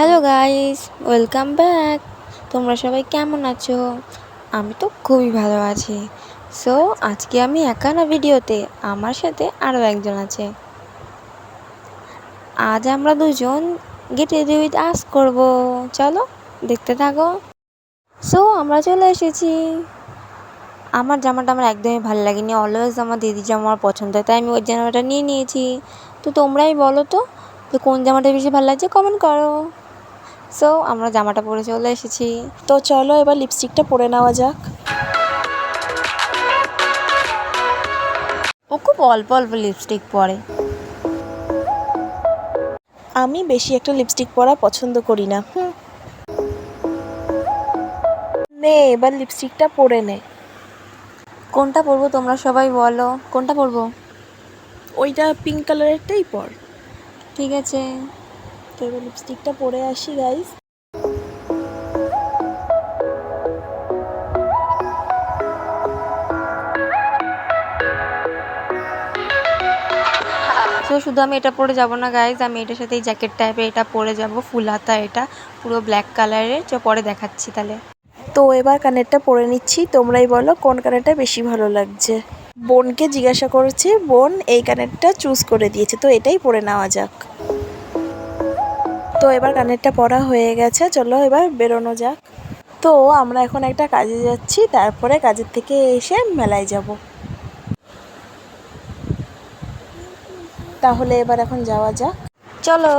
Hello guys, welcome back. তোমরা সবাই কেমন আছো? আমি তো খুবই ভালো আছি। সো আজকে আমি একা না ভিডিওতে, আমার সাথে আরও একজন আছে। আজ আমরা দুজন গেট রেডি উইথ আস করবো। চলো দেখতে থাকো। সো আমরা চলে এসেছি। আমার জামাটা আমার একদমই ভালো লাগেনি। অলওয়েজ আমার দিদির জামা আমার পছন্দ, তাই আমি ওই জামাটা নিয়ে নিয়েছি। তো তোমরাই বলো তো কোন জামাটা বেশি ভালো লাগছে, কমেন্ট করো। সো আমরা জামাটা পরে চলে এসেছি। তো চলো এবার লিপস্টিকটা পরে নেওয়া যাক। ও খুব অল্প অল্প লিপস্টিক পরে। আমি বেশি একটা লিপস্টিক পরা পছন্দ করি না। নে এবার লিপস্টিকটা পরে নে। কোনটা পরবো তোমরা সবাই বলো, কোনটা পরবো? ওইটা পিঙ্ক কালারেরটাই পর। ঠিক আছে। তো এবার লিপস্টিকটা পরে আসি গাইস। তো শুধু আমি এটা পরে যাব না গাইজ, আমি এটার সাথে এই জ্যাকেট টাইপের এটা পরে যাব, ফুল হাতা, এটা পুরো ব্ল্যাক কালারের। পরে দেখাচ্ছি তাহলে। তো এবার কানেরটা পরে নিচ্ছি, তোমরাই বলো কোন কানেরটা বেশি ভালো লাগছে। বোনকে জিজ্ঞাসা করেছি, বোন এই কানেরটা চুজ করে দিয়েছে, তো এটাই পরে নেওয়া যাক। তো এবার কানেরটা পরা হয়ে গেছে, চলো এবার বেরোনো যাক। তো আমরা এখন একটা কাজে যাচ্ছি, তারপরে কাজের থেকে এসে মেলায় যাব। তাহলে এবার এখন যাওয়া যাক, চলো।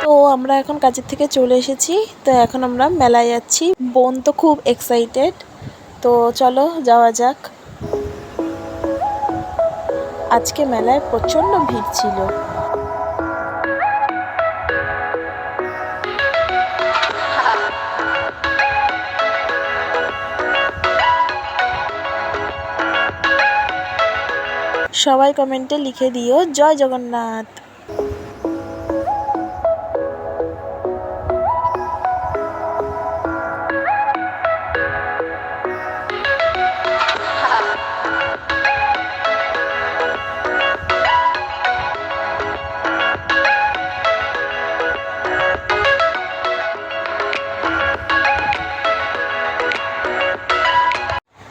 তো আমরা এখন কাজের থেকে চলে এসেছি, তো এখন আমরা মেলায় যাচ্ছি। বোন তো খুব এক্সাইটেড, তো চলো যাওয়া যাক। আজকে মেলায় প্রচণ্ড ভিড় ছিল। সবাই কমেন্টে লিখে দিও জয় জগন্নাথ।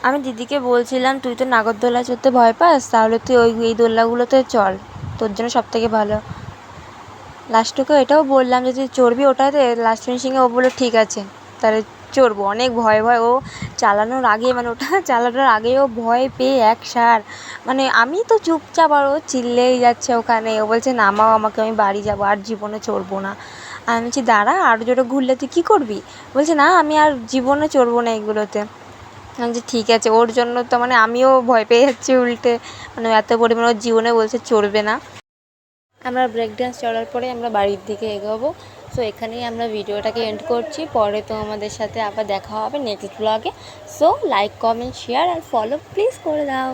আমি দিদিকে বলছিলাম তুই তো নাগরদোলা চড়তে ভয় পাস, তাহলে তুই এই দোলনাগুলোতে চল, তোর জন্য সব থেকে ভালো। লাস্টকে এটাও বললাম যে তুই চড়বি ওটাতে, লাস্ট ফিনিশিংয়ে ও বললো ঠিক আছে তাহলে চড়বো। অনেক ভয় ভয় ও চালানোর আগে, মানে ওটা চালানোর আগেই ও ভয় পেয়ে একসার, মানে আমি তো চুপচাপ আর ও চিল্লেই যাচ্ছে ওখানে। ও বলছে নামাও আমাকে, আমি বাড়ি যাবো, আর জীবনে চড়বো না। আমি বলছি দাঁড়া, আরও জোরে ঘুরলে তুই কী করবি? বলছে না আমি আর জীবনে চড়বো না এগুলোতে। আমি বলছি ঠিক আছে। ওর জন্য তো মানে আমিও ভয় পেয়ে যাচ্ছি উল্টে, মানে এত পরিমাণ ওর জীবনে বলছে চড়বে না। আমরা ব্রেক ডান্স চড়ার পরে আমরা বাড়ির দিকে এগোবো। সো এখানেই আমরা ভিডিওটাকে এন্ড করছি। পরে তো আমাদের সাথে আবার দেখা হবে নেক্সট ব্লগে। সো লাইক, কমেন্ট, শেয়ার আর ফলো প্লিজ করে দাও।